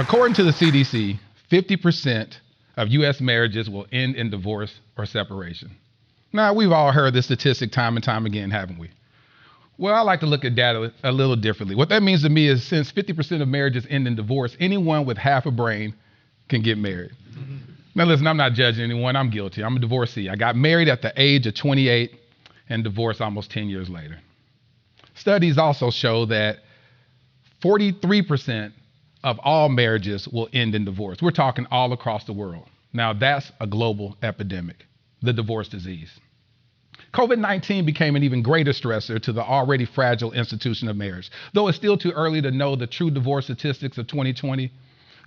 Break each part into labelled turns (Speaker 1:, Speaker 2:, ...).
Speaker 1: According to the CDC, 50% of U.S. marriages will end in divorce or separation. Now, we've all heard this statistic time and time again, haven't we? Well, I like to look at data a little differently. What that means to me is since 50% of marriages end in divorce, anyone with half a brain can get married. Now, listen, I'm not judging anyone. I'm guilty. I'm a divorcee. I got married at the age of 28 and divorced almost 10 years later. Studies also show that 43% of all marriages will end in divorce. We're talking all across the world. Now, that's a global epidemic, the divorce disease. COVID-19 became an even greater stressor to the already fragile institution of marriage. Though it's still too early to know the true divorce statistics of 2020,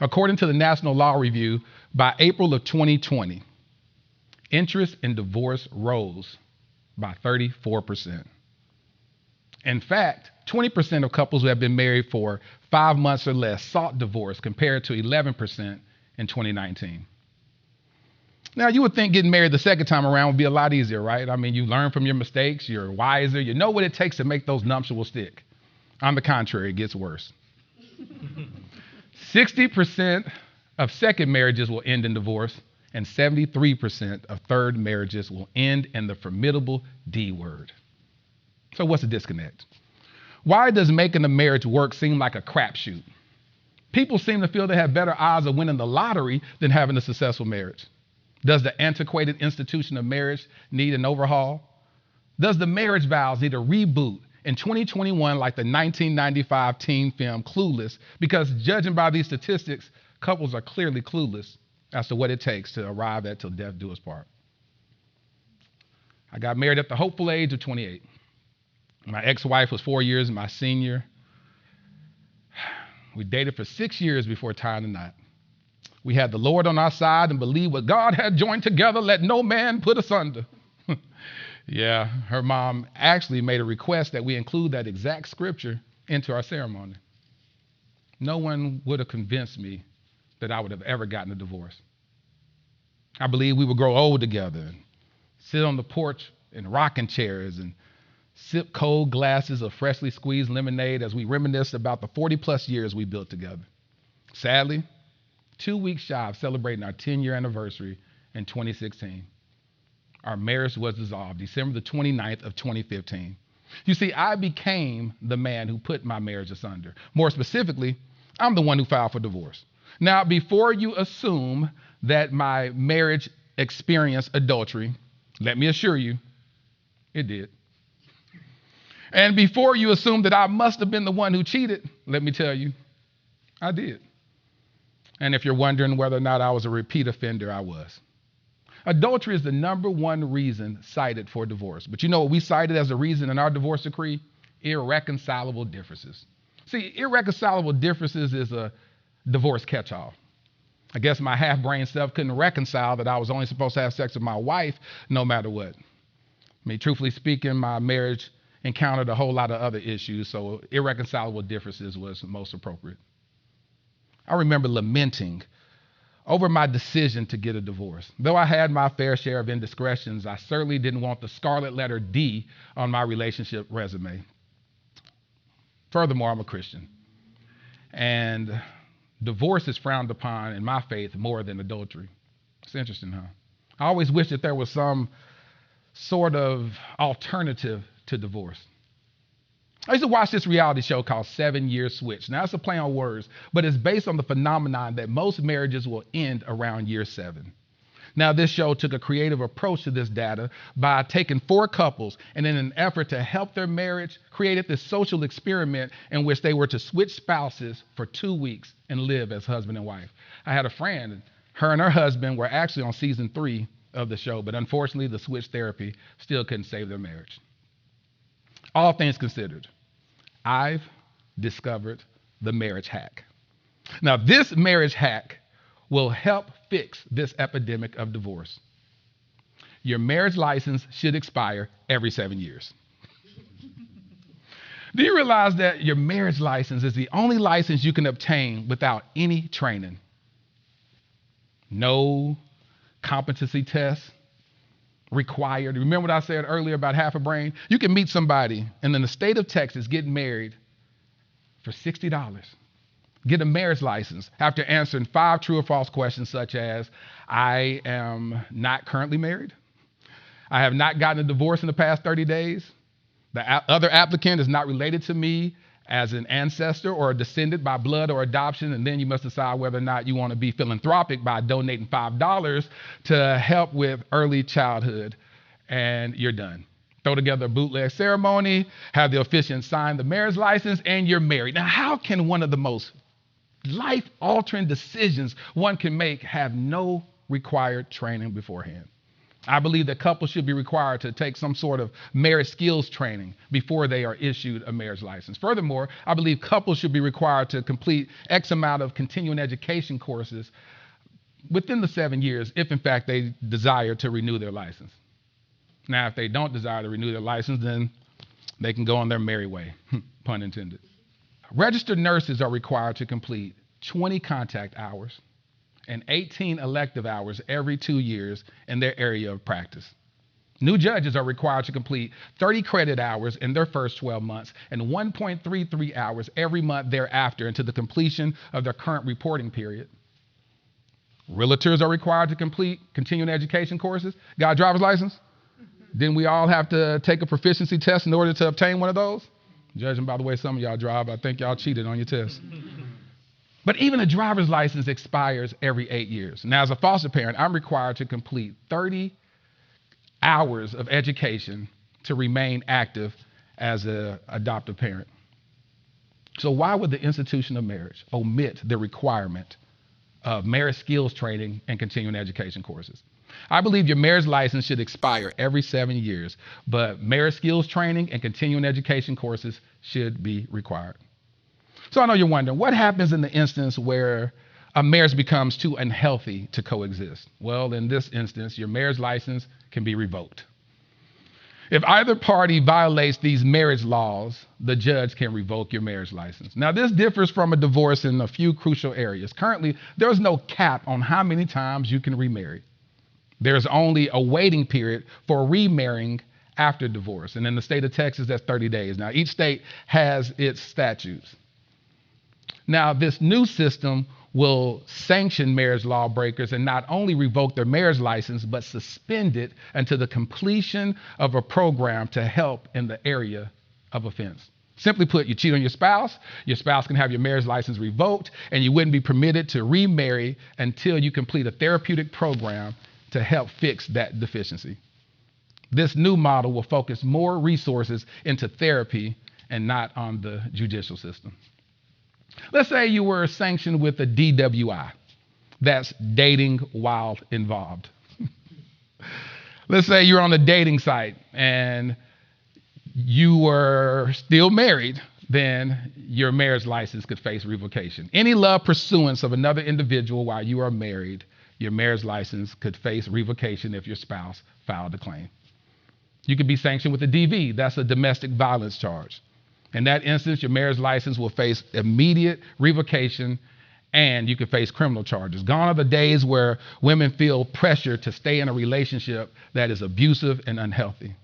Speaker 1: according to the National Law Review, by April of 2020, interest in divorce rose by 34%. In fact, 20% of couples who have been married for 5 months or less sought divorce, compared to 11% in 2019. Now, you would think getting married the second time around would be a lot easier, right? I mean, you learn from your mistakes, you're wiser, you know what it takes to make those nuptials stick. On the contrary, it gets worse. 60% of second marriages will end in divorce, and 73% of third marriages will end in the formidable D word. So what's the disconnect? Why does making a marriage work seem like a crapshoot? People seem to feel they have better odds of winning the lottery than having a successful marriage. Does the antiquated institution of marriage need an overhaul? Does the marriage vows need a reboot in 2021 like the 1995 teen film Clueless? Because judging by these statistics, couples are clearly clueless as to what it takes to arrive at till death do us part. I got married at the hopeful age of 28. My ex-wife was 4 years my senior. We dated for 6 years before tying the knot. We had the Lord on our side and believed what God had joined together, let no man put asunder. Yeah, her mom actually made a request that we include that exact scripture into our ceremony. No one would have convinced me that I would have ever gotten a divorce. I believe we would grow old together and sit on the porch in rocking chairs and sip cold glasses of freshly squeezed lemonade as we reminisce about the 40-plus years we built together. Sadly, 2 weeks shy of celebrating our 10-year anniversary in 2016, our marriage was dissolved December the 29th of 2015. You see, I became the man who put my marriage asunder. More specifically, I'm the one who filed for divorce. Now, before you assume that my marriage experienced adultery, let me assure you, it did. And before you assume that I must have been the one who cheated, let me tell you, I did. And if you're wondering whether or not I was a repeat offender, I was. Adultery is the number one reason cited for divorce. But you know what we cited as a reason in our divorce decree? Irreconcilable differences. See, irreconcilable differences is a divorce catch-all. I guess my half-brain self couldn't reconcile that I was only supposed to have sex with my wife no matter what. I mean, truthfully speaking, my marriage encountered a whole lot of other issues, so irreconcilable differences was most appropriate. I remember lamenting over my decision to get a divorce. Though I had my fair share of indiscretions, I certainly didn't want the scarlet letter D on my relationship resume. Furthermore, I'm a Christian, and divorce is frowned upon in my faith more than adultery. It's interesting, huh? I always wish that there was some sort of alternative to divorce. I used to watch this reality show called 7 Year Switch. Now, it's a play on words, but it's based on the phenomenon that most marriages will end around year 7. Now, this show took a creative approach to this data by taking 4 couples and in an effort to help their marriage, created this social experiment in which they were to switch spouses for 2 weeks and live as husband and wife. I had a friend, her and her husband were actually on season 3 of the show, but unfortunately the switch therapy still couldn't save their marriage. All things considered, I've discovered the marriage hack. Now, this marriage hack will help fix this epidemic of divorce. Your marriage license should expire every 7 years. Do you realize that your marriage license is the only license you can obtain without any training? No competency tests required. Remember what I said earlier about half a brain? You can meet somebody and in the state of Texas get married for $60. get a marriage license after answering 5 true or false questions such as, I am not currently married. I have not gotten a divorce in the past 30 days. The other applicant is not related to me as an ancestor or a descendant by blood or adoption, and then you must decide whether or not you want to be philanthropic by donating $5 to help with early childhood, and you're done. Throw together a bootleg ceremony, have the officiant sign the marriage license, and you're married. Now, how can one of the most life-altering decisions one can make have no required training beforehand? I believe that couples should be required to take some sort of marriage skills training before they are issued a marriage license. Furthermore, I believe couples should be required to complete X amount of continuing education courses within the 7 years, if in fact they desire to renew their license. Now, if they don't desire to renew their license, then they can go on their merry way, pun intended. Registered nurses are required to complete 20 contact hours and 18 elective hours every 2 years in their area of practice. New judges are required to complete 30 credit hours in their first 12 months and 1.33 hours every month thereafter until the completion of their current reporting period. Realtors are required to complete continuing education courses. Got a driver's license? Didn't we all have to take a proficiency test in order to obtain one of those? Judging by the way some of y'all drive, I think y'all cheated on your test. But even a driver's license expires every 8 years. Now, as a foster parent, I'm required to complete 30 hours of education to remain active as an adoptive parent. So why would the institution of marriage omit the requirement of marriage skills training and continuing education courses? I believe your marriage license should expire every 7 years, but marriage skills training and continuing education courses should be required. So I know you're wondering, what happens in the instance where a marriage becomes too unhealthy to coexist? Well, in this instance, your marriage license can be revoked. If either party violates these marriage laws, the judge can revoke your marriage license. Now, this differs from a divorce in a few crucial areas. Currently, there's no cap on how many times you can remarry. There's only a waiting period for remarrying after divorce. And in the state of Texas, that's 30 days. Now, each state has its statutes. Now, this new system will sanction marriage lawbreakers and not only revoke their marriage license, but suspend it until the completion of a program to help in the area of offense. Simply put, you cheat on your spouse can have your marriage license revoked, and you wouldn't be permitted to remarry until you complete a therapeutic program to help fix that deficiency. This new model will focus more resources into therapy and not on the judicial system. Let's say you were sanctioned with a DWI. That's dating while involved. Let's say you're on a dating site and you were still married, then your marriage license could face revocation. Any love pursuance of another individual while you are married, your marriage license could face revocation if your spouse filed a claim. You could be sanctioned with a DV. That's a domestic violence charge. In that instance, your marriage license will face immediate revocation and you could face criminal charges. Gone are the days where women feel pressure to stay in a relationship that is abusive and unhealthy.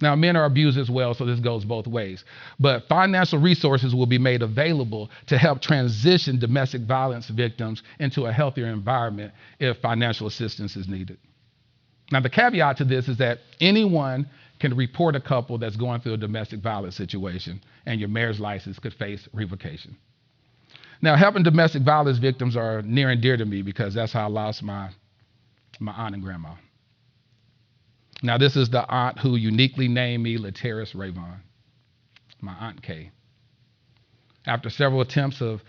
Speaker 1: Now, men are abused as well, so this goes both ways. But financial resources will be made available to help transition domestic violence victims into a healthier environment if financial assistance is needed. Now, the caveat to this is that anyone can report a couple that's going through a domestic violence situation, and your marriage license could face revocation. Now, helping domestic violence victims are near and dear to me because that's how I lost my aunt and grandma. Now, this is the aunt who uniquely named me Laterras Ravon, my Aunt Kay. After several attempts of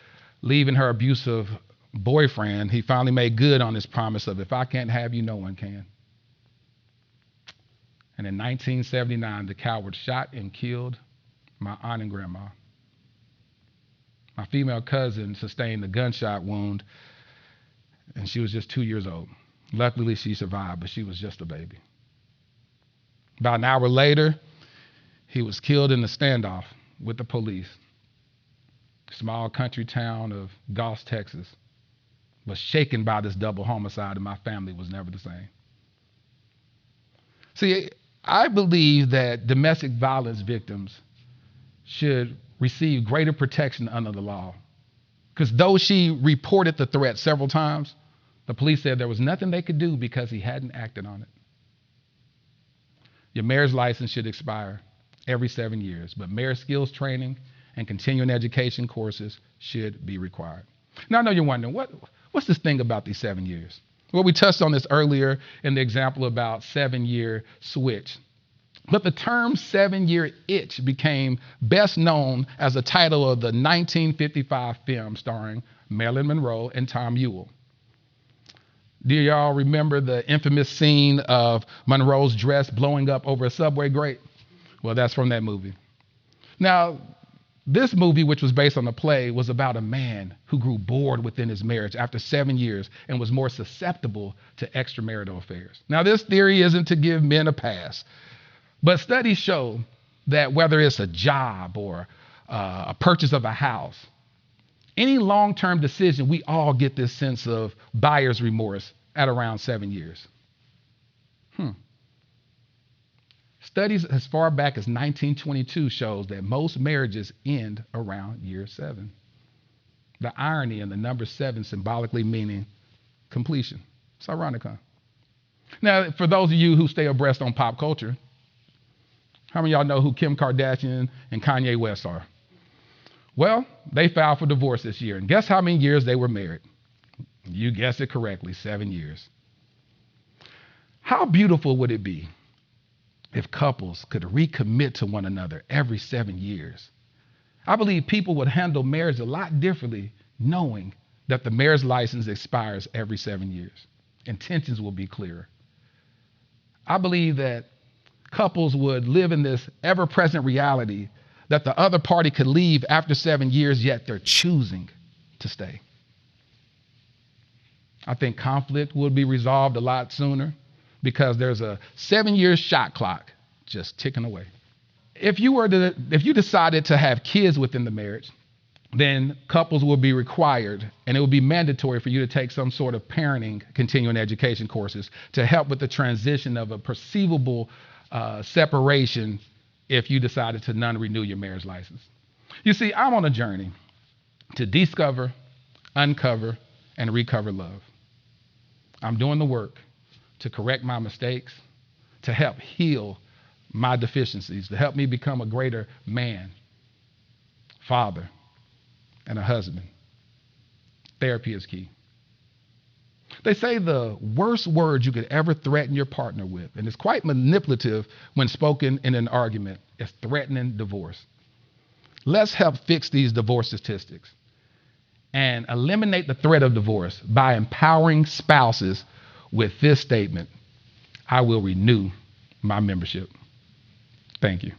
Speaker 1: leaving her abusive boyfriend, he finally made good on his promise of, if I can't have you, no one can. And in 1979, the coward shot and killed my aunt and grandma. My female cousin sustained a gunshot wound, and she was just 2 years old. Luckily, she survived, but she was just a baby. About an hour later, he was killed in a standoff with the police. Small country town of Goss, Texas, was shaken by this double homicide, and my family was never the same. See, I believe that domestic violence victims should receive greater protection under the law. Because though she reported the threat several times, the police said there was nothing they could do because he hadn't acted on it. Your marriage license should expire every 7 years, but marriage skills training and continuing education courses should be required. Now, I know you're wondering, what's this thing about these 7 years? Well, we touched on this earlier in the example about 7-year switch. But the term 7-year itch became best known as the title of the 1955 film starring Marilyn Monroe and Tom Ewell. Do y'all remember the infamous scene of Monroe's dress blowing up over a subway grate? Well, that's from that movie. Now, this movie, which was based on a play, was about a man who grew bored within his marriage after 7 years and was more susceptible to extramarital affairs. Now, this theory isn't to give men a pass, but studies show that whether it's a job or a purchase of a house, any long-term decision, we all get this sense of buyer's remorse at around 7 years. Studies as far back as 1922 shows that most marriages end around year 7. The irony in the number 7 symbolically meaning completion. It's ironic, huh? Now, for those of you who stay abreast on pop culture, how many of y'all know who Kim Kardashian and Kanye West are? Well, they filed for divorce this year, and guess how many years they were married? You guessed it correctly, 7 years. How beautiful would it be if couples could recommit to one another every 7 years? I believe people would handle marriage a lot differently knowing that the marriage license expires every 7 years. Intentions will be clearer. I believe that couples would live in this ever-present reality that the other party could leave after 7 years, yet they're choosing to stay. I think conflict would be resolved a lot sooner because there's a 7-year shot clock just ticking away. If you decided to have kids within the marriage, then couples will be required, and it will be mandatory for you to take some sort of parenting continuing education courses to help with the transition of a perceivable separation if you decided to non-renew your marriage license. You see, I'm on a journey to discover, uncover, and recover love. I'm doing the work to correct my mistakes, to help heal my deficiencies, to help me become a greater man, father, and a husband. Therapy is key. They say the worst words you could ever threaten your partner with, and it's quite manipulative when spoken in an argument, is threatening divorce. Let's help fix these divorce statistics and eliminate the threat of divorce by empowering spouses with this statement: I will renew my membership. Thank you.